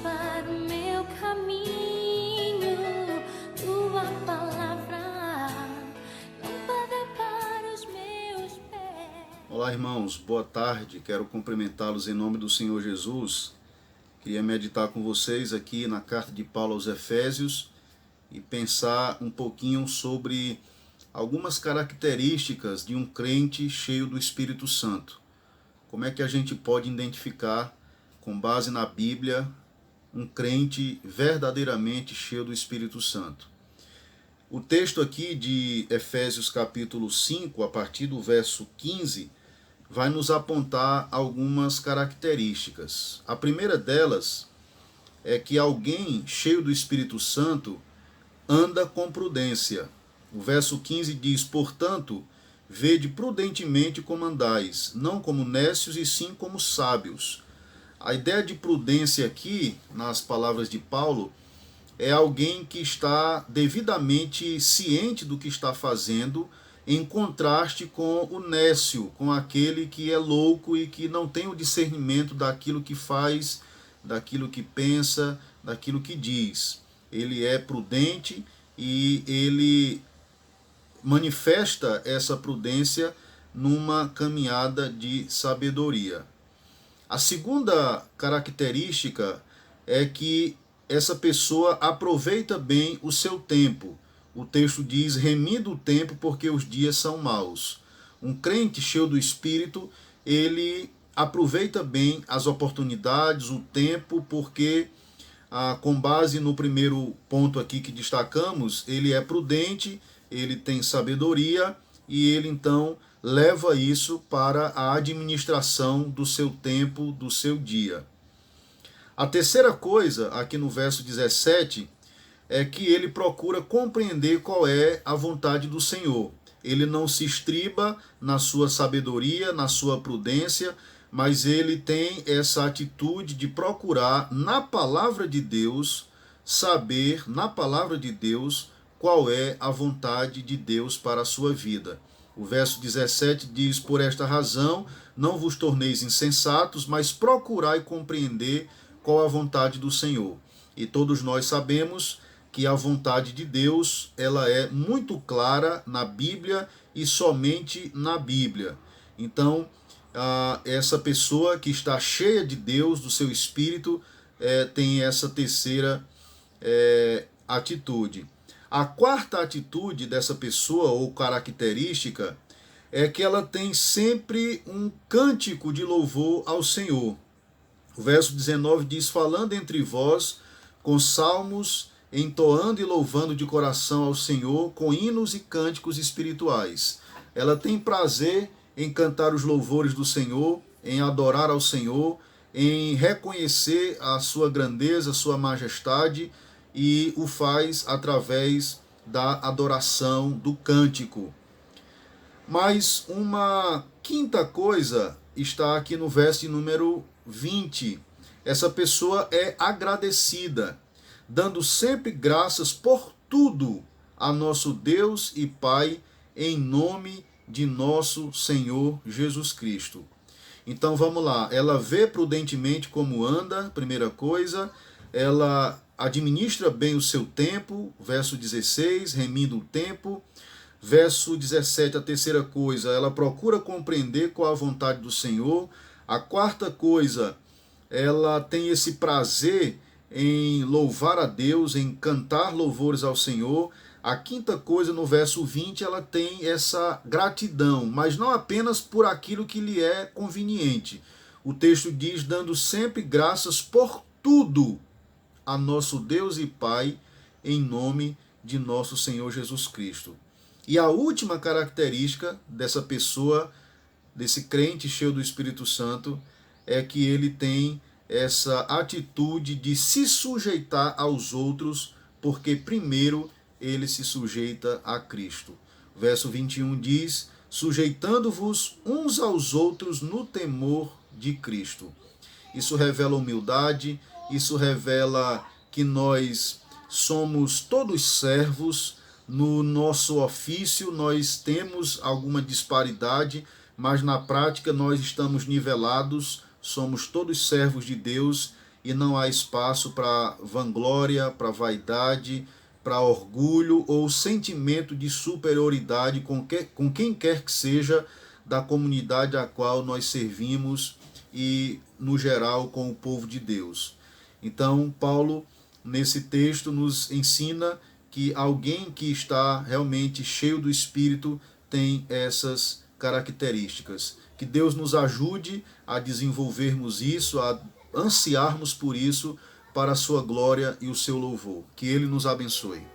para o meu caminho, tua palavra, lâmpada para os meus pés. Olá, irmãos, boa tarde. Quero cumprimentá-los em nome do Senhor Jesus. Queria meditar com vocês aqui na carta de Paulo aos Efésios e pensar um pouquinho sobre algumas características de um crente cheio do Espírito Santo. Como é que a gente pode identificar, com base na Bíblia, um crente verdadeiramente cheio do Espírito Santo? O texto aqui de Efésios capítulo 5, a partir do verso 15, vai nos apontar algumas características. A primeira delas é que alguém cheio do Espírito Santo anda com prudência. O verso 15 diz: portanto, vede prudentemente como andais, não como necios e sim como sábios. A ideia de prudência aqui, nas palavras de Paulo, é alguém que está devidamente ciente do que está fazendo, em contraste com o nécio, com aquele que é louco e que não tem o discernimento daquilo que faz, daquilo que pensa, daquilo que diz. Ele é prudente e ele manifesta essa prudência numa caminhada de sabedoria. A segunda característica é que essa pessoa aproveita bem o seu tempo. O texto diz: remindo o tempo porque os dias são maus. Um crente cheio do Espírito, ele aproveita bem as oportunidades, o tempo, porque com base no primeiro ponto aqui que destacamos, ele é prudente, ele tem sabedoria e ele então leva isso para a administração do seu tempo, do seu dia. A terceira coisa, aqui no verso 17, é que ele procura compreender qual é a vontade do Senhor. Ele não se estriba na sua sabedoria, na sua prudência, mas ele tem essa atitude de procurar na palavra de Deus, saber na palavra de Deus qual é a vontade de Deus para a sua vida. O verso 17 diz: por esta razão não vos torneis insensatos, mas procurai compreender qual a vontade do Senhor. E todos nós sabemos que a vontade de Deus, ela é muito clara na Bíblia e somente na Bíblia. Então, essa pessoa que está cheia de Deus, do seu Espírito, tem essa terceira atitude. A quarta atitude dessa pessoa, ou característica, é que ela tem sempre um cântico de louvor ao Senhor. O verso 19 diz: falando entre vós com salmos, entoando e louvando de coração ao Senhor, com hinos e cânticos espirituais. Ela tem prazer em cantar os louvores do Senhor, em adorar ao Senhor, em reconhecer a sua grandeza, a sua majestade, e o faz através da adoração, do cântico. Mas uma quinta coisa está aqui no verso número 20. Essa pessoa é agradecida, dando sempre graças por tudo a nosso Deus e Pai, em nome de nosso Senhor Jesus Cristo. Então vamos lá, ela vê prudentemente como anda, primeira coisa, ela administra bem o seu tempo, verso 16, remindo o tempo. Verso 17, a terceira coisa, ela procura compreender qual a vontade do Senhor. A quarta coisa, ela tem esse prazer em louvar a Deus, em cantar louvores ao Senhor. A quinta coisa, no verso 20, ela tem essa gratidão, mas não apenas por aquilo que lhe é conveniente. O texto diz: dando sempre graças por tudo a nosso Deus e Pai, em nome de nosso Senhor Jesus Cristo. E a última característica dessa pessoa, desse crente cheio do Espírito Santo, é que ele tem essa atitude de se sujeitar aos outros, porque primeiro ele se sujeita a Cristo. O verso 21 diz: sujeitando-vos uns aos outros no temor de Cristo. Isso revela humildade, isso revela que nós somos todos servos. No nosso ofício nós temos alguma disparidade, mas na prática nós estamos nivelados, somos todos servos de Deus e não há espaço para vanglória, para vaidade, para orgulho ou sentimento de superioridade com quem quer que seja da comunidade a qual nós servimos e, no geral, com o povo de Deus. Então, Paulo, nesse texto, nos ensina que alguém que está realmente cheio do Espírito tem essas características. Que Deus nos ajude a desenvolvermos isso, a ansiarmos por isso, para a sua glória e o seu louvor. Que Ele nos abençoe.